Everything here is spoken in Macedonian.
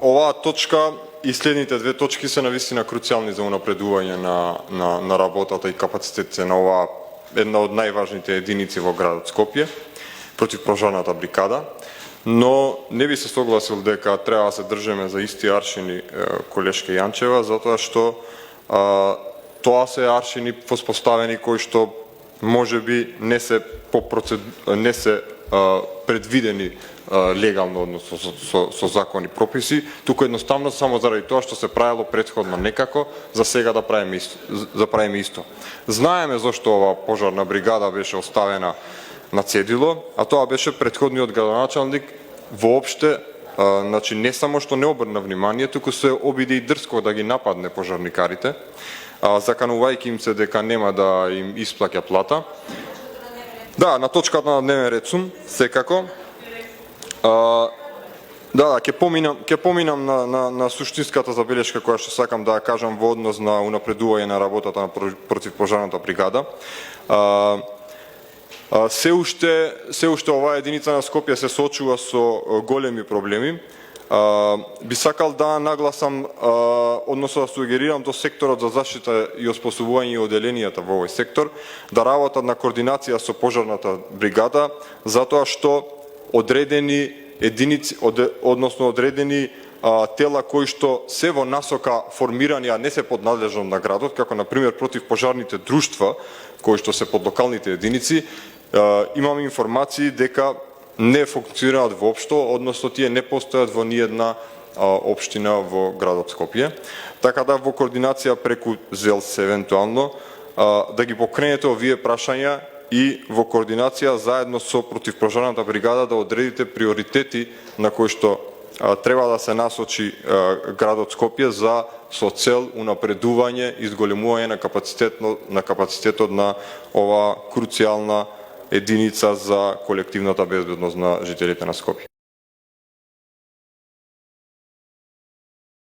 оваа точка и следните две точки се навистина круцијални за унапредување на работата и капацитетите на оваа една од најважните единици во градот Скопје, противпожарната бригада, но не би се согласил дека треба да се држиме за исти аршини, колешке Јанчева, затоа што тоа се аршини воспоставени кои што можеби не се предвидени легално, односно со закони прописи, туку едноставно само заради тоа што се правило претходно некако, за сега да правиме исто. Знаеме зошто оваа пожарна бригада беше оставена на цедило, а тоа беше претходниот градоначалник воопште, значи не само што не обрна внимание, туку се обиде и дрско да ги нападне пожарникарите, заканувајќи им се дека нема да им исплаќа плата. Да, на точката на дневен ред сум, секако. Ќе поминам на суштинската забелешка која што сакам да ја кажам во однос на унапредување на работата на противпожарната бригада. Се уште оваа единица на Скопје се соочува со големи проблеми. Би сакал да нагласам, односно да сугерирам до секторот за заштита и оспособување и оделенијата во овој сектор, да работат на координација со пожарната бригада, затоа што одредени единици, односно одредени тела кои што се во насока формирани, а не се под надлежност на градот, како на пример противпожарните друштва, кои што се под локалните единици, имам информации дека не функционираат воопшто, односно тие не постојат во ниедна општина во градот Скопје. Така да во координација преку ЗЕЛС евентуално да ги покренете овие прашања и во координација заедно со противпожарната бригада да одредите приоритети на кои што треба да се насочи градот Скопје со цел унапредување и зголемување на капацитетот на оваа круцијална единица за колективната безбедност на жителите на Скопје.